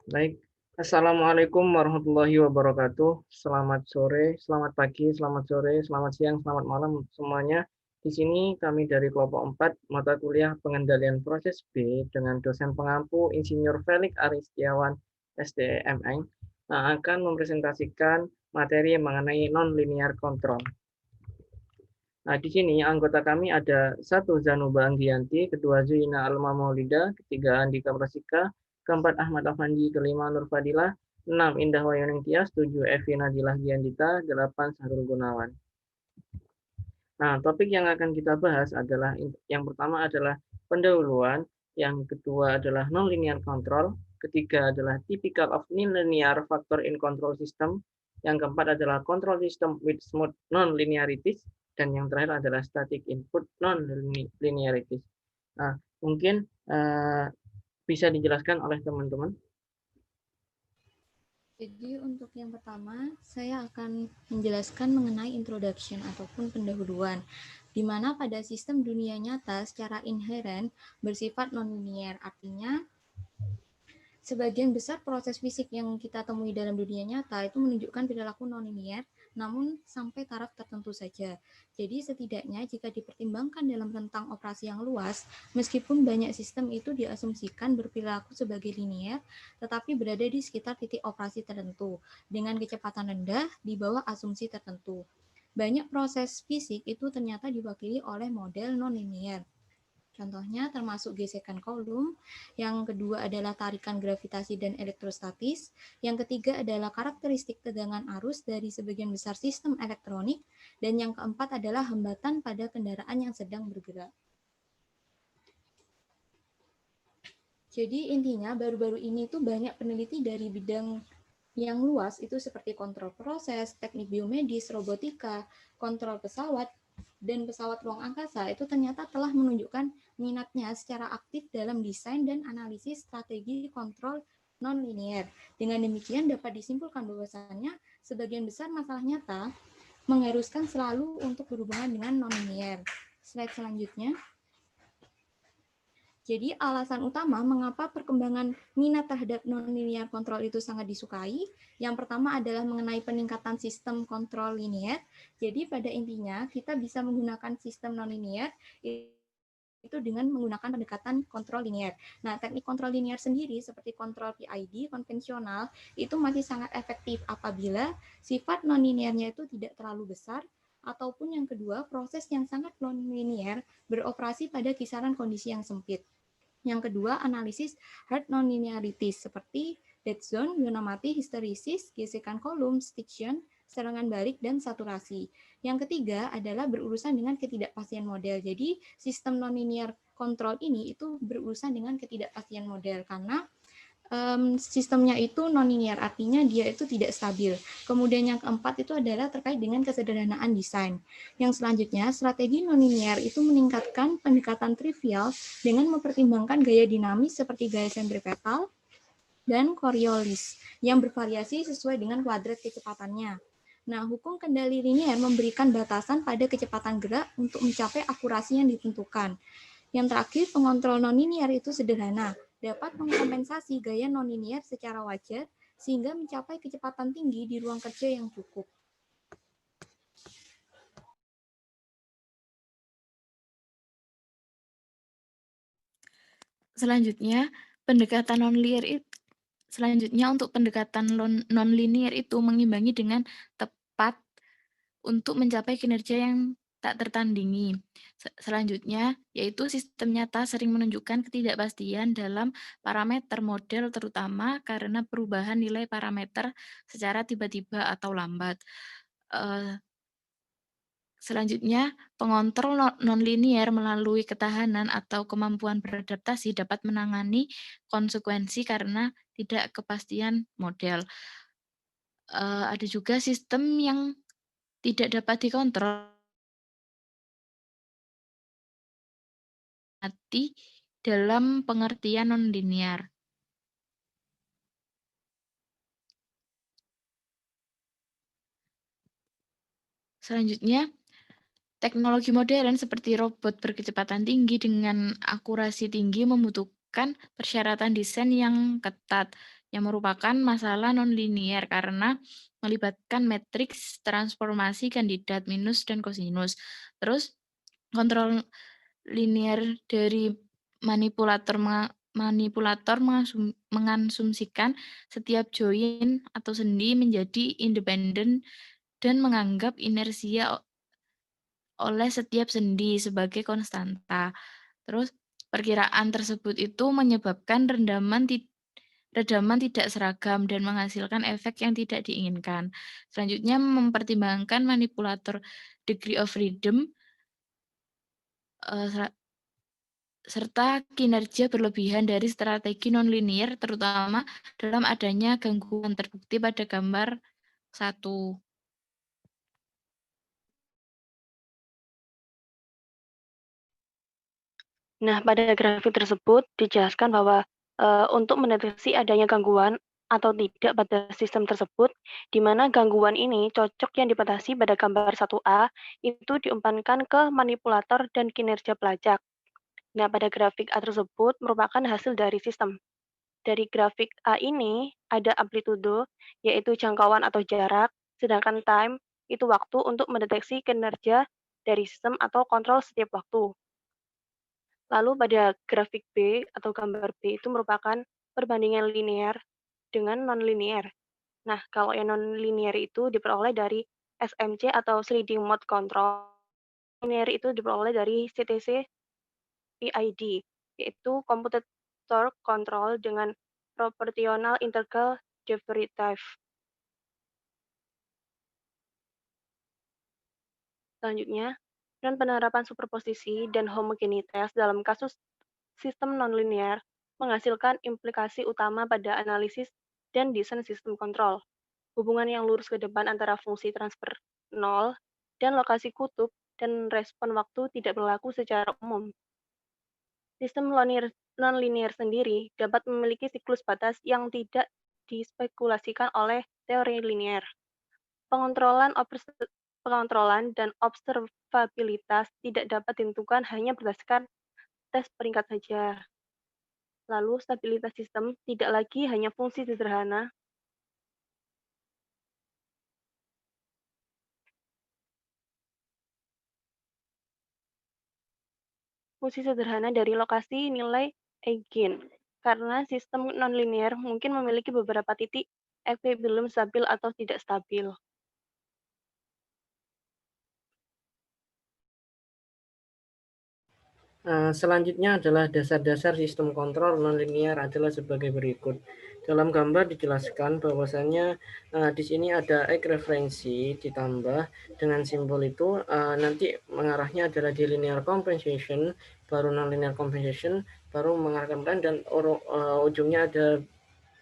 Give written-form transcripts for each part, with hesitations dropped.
Baik, Assalamualaikum warahmatullahi wabarakatuh. Selamat sore, selamat pagi, selamat sore, selamat siang, selamat malam semuanya. Di sini kami dari kelompok 4 mata kuliah pengendalian proses B dengan dosen pengampu Insinyur Felix Aristiawan SDMN akan mempresentasikan materi mengenai non-linear control. Nah, di sini anggota kami ada satu Zanuba Anggianti, kedua Zuina Alma Maulida, ketiga Andika Prasika, keempat Ahmad Afandi, kelima Nur Fadilah, enam Indah Wayoning Tias, tujuh Evi Nadilah Giandita, delapan Sahrul Gunawan. Nah, topik yang akan kita bahas adalah yang pertama adalah pendahuluan, yang kedua adalah nonlinear control, ketiga adalah typical of nonlinear factor in control system, yang keempat adalah control system with smooth non-linearities, dan yang terakhir adalah static input non-linearities. Nah, mungkin bisa dijelaskan oleh teman-teman. Jadi untuk yang pertama, saya akan menjelaskan mengenai introduction ataupun pendahuluan, di mana pada sistem dunia nyata secara inheren bersifat non-linear. Artinya, sebagian besar proses fisik yang kita temui dalam dunia nyata itu menunjukkan perilaku non-linear, namun sampai taraf tertentu saja. Jadi setidaknya jika dipertimbangkan dalam rentang operasi yang luas, meskipun banyak sistem itu diasumsikan berperilaku sebagai linear, tetapi berada di sekitar titik operasi tertentu, dengan kecepatan rendah di bawah asumsi tertentu. Banyak proses fisik itu ternyata diwakili oleh model non-linear. Contohnya termasuk gesekan kolom, yang kedua adalah tarikan gravitasi dan elektrostatis, yang ketiga adalah karakteristik tegangan arus dari sebagian besar sistem elektronik, dan yang keempat adalah hambatan pada kendaraan yang sedang bergerak. Jadi intinya baru-baru ini tuh banyak peneliti dari bidang yang luas itu seperti kontrol proses, teknik biomedis, robotika, kontrol pesawat, dan pesawat ruang angkasa itu ternyata telah menunjukkan minatnya secara aktif dalam desain dan analisis strategi kontrol non-linear. Dengan demikian dapat disimpulkan bahwasannya sebagian besar masalah nyata mengharuskan selalu untuk berhubungan dengan non-linear. Slide selanjutnya. Jadi alasan utama mengapa perkembangan minat terhadap non-linear kontrol itu sangat disukai, yang pertama adalah mengenai peningkatan sistem kontrol linear. Jadi pada intinya kita bisa menggunakan sistem non-linear itu dengan menggunakan pendekatan kontrol linear. Nah, teknik kontrol linear sendiri seperti kontrol PID konvensional itu masih sangat efektif apabila sifat non-linearnya itu tidak terlalu besar, ataupun yang kedua, proses yang sangat non-linear beroperasi pada kisaran kondisi yang sempit. Yang kedua, analisis hard non-linearities seperti dead zone, zona mati, histeresis, gesekan kolom, stiction, serangan balik, dan saturasi. Yang ketiga adalah berurusan dengan ketidakpastian model. Jadi, sistem non-linear control ini itu berurusan dengan ketidakpastian model karena sistemnya itu non-linear, artinya dia itu tidak stabil. Kemudian yang keempat itu adalah terkait dengan kesederhanaan desain. Yang selanjutnya, strategi non-linear itu meningkatkan pendekatan trivial dengan mempertimbangkan gaya dinamis seperti gaya sentripetal dan Coriolis yang bervariasi sesuai dengan kuadrat kecepatannya. Nah, hukum kendali linear memberikan batasan pada kecepatan gerak untuk mencapai akurasi yang ditentukan. Yang terakhir, pengontrol non-linear itu sederhana, dapat mengkompensasi gaya non-linear secara wajar sehingga mencapai kecepatan tinggi di ruang kerja yang cukup. Selanjutnya, pendekatan non-linear selanjutnya untuk pendekatan non-linear itu mengimbangi dengan tepat untuk mencapai kinerja yang tak tertandingi. Selanjutnya, yaitu sistem nyata sering menunjukkan ketidakpastian dalam parameter model terutama karena perubahan nilai parameter secara tiba-tiba atau lambat. Selanjutnya, pengontrol non-linear melalui ketahanan atau kemampuan beradaptasi dapat menangani konsekuensi karena tidak kepastian model. Ada juga sistem yang tidak dapat dikontrol dalam pengertian non-linear. Selanjutnya, teknologi modern seperti robot berkecepatan tinggi dengan akurasi tinggi membutuhkan persyaratan desain yang ketat, yang merupakan masalah nonlinier karena melibatkan matriks transformasi kandidat minus dan kosinus. Terus kontrol linier dari manipulator mengasumsikan setiap join atau sendi menjadi independen dan menganggap inersia oleh setiap sendi sebagai konstanta. Terus perkiraan tersebut itu menyebabkan redaman tidak seragam dan menghasilkan efek yang tidak diinginkan. Selanjutnya mempertimbangkan manipulator degree of freedom serta kinerja berlebihan dari strategi nonlinier terutama dalam adanya gangguan terbukti pada gambar 1. Nah, pada grafik tersebut dijelaskan bahwa untuk mendeteksi adanya gangguan atau tidak pada sistem tersebut, di mana gangguan ini cocok yang dibatasi pada gambar 1A itu diumpankan ke manipulator dan kinerja pelacak. Nah, pada grafik A tersebut merupakan hasil dari sistem. Dari grafik A ini ada amplitudo, yaitu jangkauan atau jarak, sedangkan time itu waktu untuk mendeteksi kinerja dari sistem atau kontrol setiap waktu. Lalu pada grafik B atau gambar B itu merupakan perbandingan linear dengan non-linear. Nah, kalau yang non-linear itu diperoleh dari SMC atau Sliding Mode Control. Linear itu diperoleh dari CTC PID, yaitu Computed Torque Control dengan Proportional Integral Derivative. Selanjutnya, dan penerapan superposisi dan homogenitas dalam kasus sistem nonlinear menghasilkan implikasi utama pada analisis dan desain sistem kontrol. Hubungan yang lurus ke depan antara fungsi transfer 0 dan lokasi kutub dan respon waktu tidak berlaku secara umum. Sistem nonlinear sendiri dapat memiliki siklus batas yang tidak dispekulasikan oleh teori linear. Pengontrolan dan observabilitas tidak dapat ditentukan hanya berdasarkan tes peringkat saja. Lalu stabilitas sistem tidak lagi hanya fungsi sederhana. Fungsi sederhana dari lokasi nilai eigen. Karena sistem nonlinear mungkin memiliki beberapa titik equilibrium stabil atau tidak stabil. Selanjutnya adalah dasar-dasar sistem kontrol nonlinear adalah sebagai berikut. Dalam gambar dijelaskan bahwasannya di sini ada X referensi ditambah dengan simbol itu nanti mengarahnya adalah di linear compensation, baru nonlinear compensation, baru mengarahkan dan ujungnya ada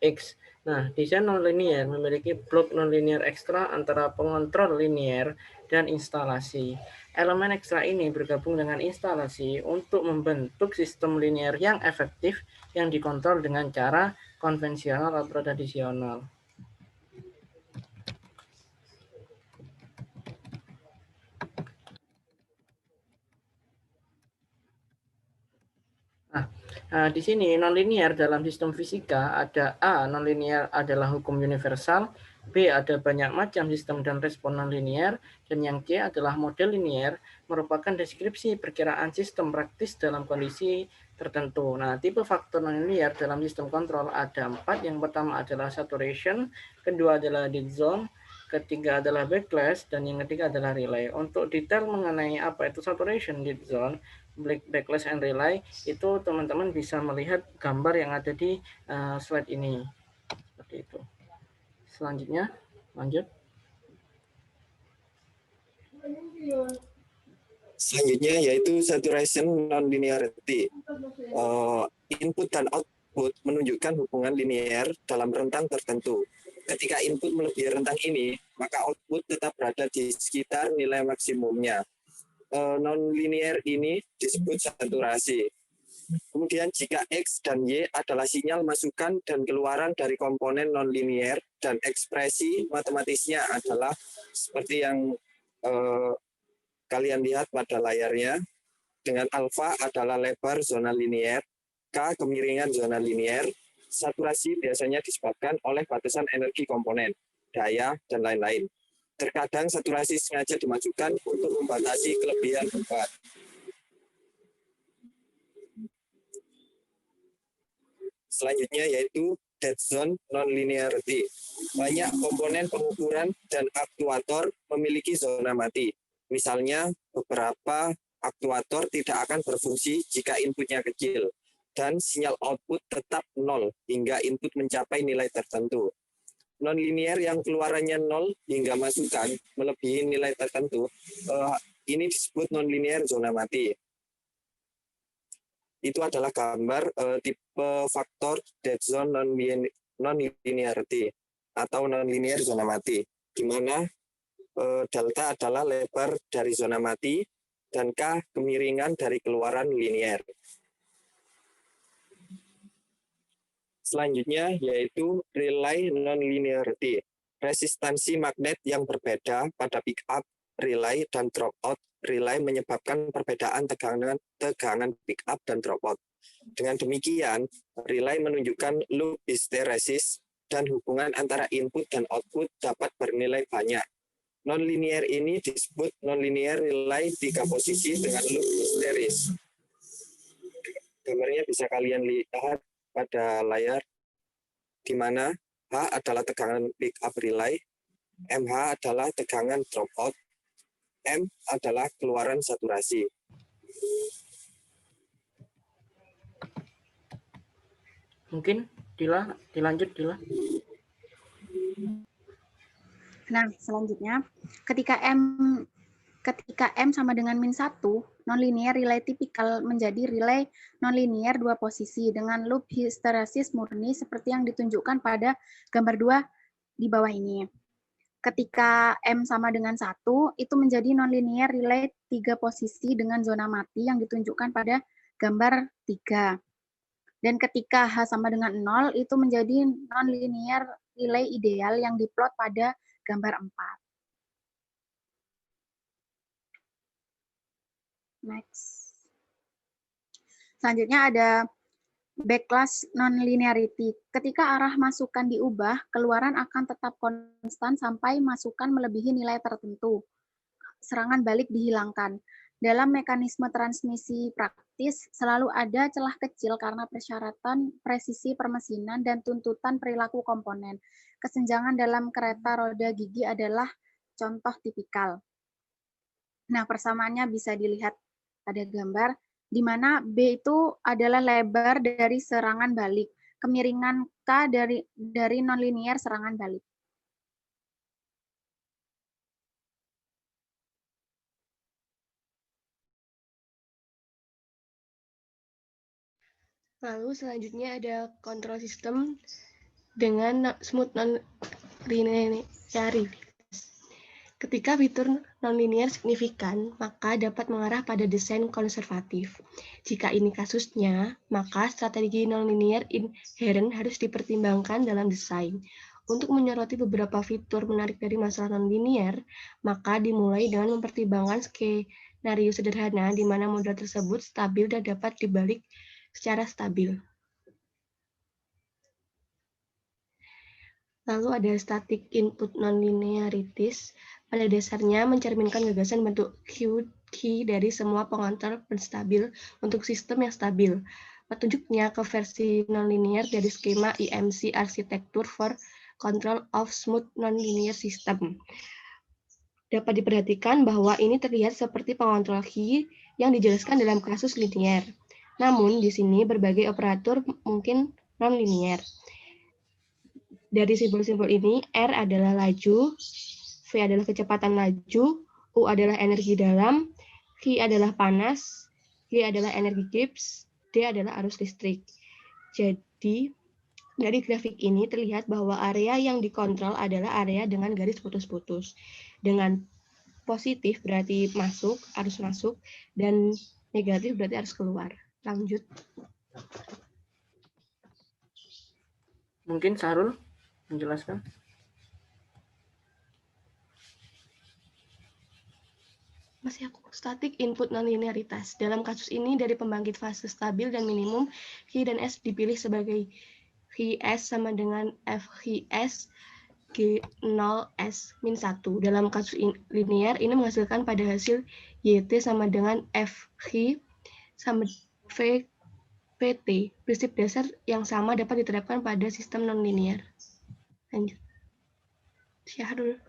X. Nah, desain nonlinear memiliki blok nonlinear ekstra antara pengontrol linear dan instalasi. Elemen ekstra ini bergabung dengan instalasi untuk membentuk sistem linear yang efektif yang dikontrol dengan cara konvensional atau tradisional. Nah, di sini nonlinear dalam sistem fisika ada A, nonlinear adalah hukum universal, B, ada banyak macam sistem dan respon nonlinear, dan yang C adalah model linear, merupakan deskripsi perkiraan sistem praktis dalam kondisi tertentu. Nah, tipe faktor nonlinear dalam sistem kontrol ada 4. Yang pertama adalah saturation, kedua adalah dead zone, ketiga adalah backlash, dan yang ketiga adalah relay. Untuk detail mengenai apa itu saturation, dead zone, backlash and relay itu teman-teman bisa melihat gambar yang ada di slide ini seperti itu. Selanjutnya lanjut. Selanjutnya yaitu saturation non-linearity. Input dan output menunjukkan hubungan linear dalam rentang tertentu. Ketika input melebihi rentang ini, maka output tetap berada di sekitar nilai maksimumnya. Non-linear ini disebut saturasi. Kemudian jika X dan Y adalah sinyal masukan dan keluaran dari komponen non-linear dan ekspresi matematisnya adalah seperti yang kalian lihat pada layarnya, dengan alfa adalah lebar zona linear, K kemiringan zona linear, Saturasi biasanya disebabkan oleh batasan energi komponen, daya, dan lain-lain. Terkadang saturasi sengaja dimajukan untuk membatasi kelebihan obat. Selanjutnya yaitu dead zone non-linearity. Banyak komponen pengukuran dan aktuator memiliki zona mati. Misalnya, beberapa aktuator tidak akan berfungsi jika inputnya kecil, dan sinyal output tetap 0 hingga input mencapai nilai tertentu. Non-linear yang keluarannya 0 hingga masukan melebihi nilai tertentu, ini disebut non-linear zona mati. Itu adalah gambar tipe faktor dead zone non-linearity atau non-linear zona mati, di mana delta adalah lebar dari zona mati dan K kemiringan dari keluaran linear. Selanjutnya yaitu relay non-linearity. Resistansi magnet yang berbeda pada pick up relay dan drop out relay menyebabkan perbedaan tegangan pick up dan drop out. Dengan demikian, relay menunjukkan loop hysteresis dan hubungan antara input dan output dapat bernilai banyak. Non-linear ini disebut non-linear relay 3 posisi dengan loop hysteresis. Gambarnya bisa kalian lihat pada layar, di mana H adalah tegangan pick up relay, MH adalah tegangan drop out, M adalah keluaran saturasi. Mungkin Dila, dilanjut Dila. Nah, selanjutnya ketika M sama dengan -1, nonlinear relay tipikal menjadi relay nonlinear 2 posisi dengan loop hysteresis murni seperti yang ditunjukkan pada gambar 2 di bawah ini. Ketika M sama dengan 1, itu menjadi nonlinear relay 3 posisi dengan zona mati yang ditunjukkan pada gambar 3. Dan ketika H sama dengan 0, itu menjadi nonlinear relay ideal yang diplot pada gambar 4. Next. Selanjutnya ada backlash nonlinearity. Ketika arah masukan diubah, keluaran akan tetap konstan sampai masukan melebihi nilai tertentu. Serangan balik dihilangkan. Dalam mekanisme transmisi praktis, selalu ada celah kecil karena persyaratan presisi permesinan dan tuntutan perilaku komponen. Kesenjangan dalam kereta roda gigi adalah contoh tipikal. Nah, persamaannya bisa dilihat pada gambar, di mana B itu adalah lebar dari serangan balik, kemiringan K dari nonlinear serangan balik. Lalu selanjutnya ada kontrol sistem dengan smooth non-linearity. Ketika fitur nonlinear signifikan, maka dapat mengarah pada desain konservatif. Jika ini kasusnya, maka strategi nonlinear inherent harus dipertimbangkan dalam desain. Untuk menyoroti beberapa fitur menarik dari masalah nonlinear, maka dimulai dengan mempertimbangkan skenario sederhana di mana model tersebut stabil dan dapat dibalik secara stabil. Lalu ada static input nonlinearities. Pada dasarnya mencerminkan gagasan bentuk Q dari semua pengontrol penstabil untuk sistem yang stabil. Petunjuknya ke versi nonlinear dari skema IMC Architecture for Control of Smooth Nonlinear System. Dapat diperhatikan bahwa ini terlihat seperti pengontrol Q yang dijelaskan dalam kasus linear. Namun di sini berbagai operator mungkin nonlinear. Dari simbol-simbol ini, R adalah laju, V adalah kecepatan laju, U adalah energi dalam, Q adalah panas, G adalah energi Gibbs, D adalah arus listrik. Jadi, dari grafik ini terlihat bahwa area yang dikontrol adalah area dengan garis putus-putus. Dengan positif berarti masuk, arus masuk, dan negatif berarti arus keluar. Lanjut. Mungkin Sarul menjelaskan. Masih aku, static input nonlinearitas. Dalam kasus ini dari pembangkit fase stabil dan minimum, Q dan S dipilih sebagai Q FHS sama dengan FHS G0S min 1. Dalam kasus linear, ini menghasilkan pada hasil YT sama dengan FH sama VT. Prinsip dasar yang sama dapat diterapkan pada sistem nonlinear. Lanjut. Syahrul.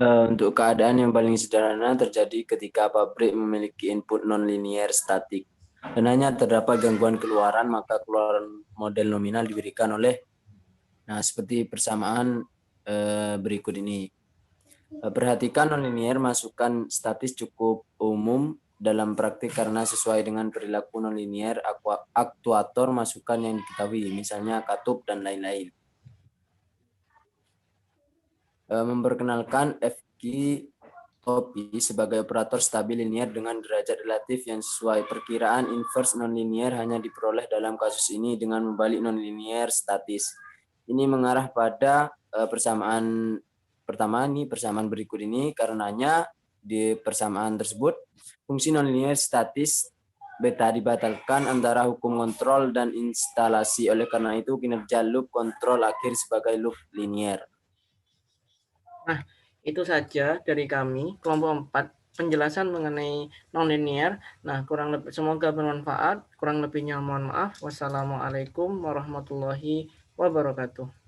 Untuk keadaan yang paling sederhana terjadi ketika pabrik memiliki input nonlinear statik dan hanya terdapat gangguan keluaran, maka keluaran model nominal diberikan oleh, nah seperti persamaan berikut ini. Perhatikan nonlinear masukan statis cukup umum dalam praktik karena sesuai dengan perilaku nonlinear aktuator masukan yang diketahui, misalnya katup dan lain-lain. Memperkenalkan FQ OP sebagai operator stabil linear dengan derajat relatif yang sesuai. Perkiraan inverse nonlinear hanya diperoleh dalam kasus ini dengan membalik nonlinear statis. Ini mengarah pada persamaan pertama ini, persamaan berikut ini. Karenanya di persamaan tersebut fungsi nonlinear statis beta dibatalkan antara hukum kontrol dan instalasi. Oleh karena itu kinerja loop kontrol akhir sebagai loop linear. Nah, itu saja dari kami, kelompok 4, penjelasan mengenai nonlinear. Nah, semoga bermanfaat. Kurang lebihnya mohon maaf. Wassalamualaikum warahmatullahi wabarakatuh.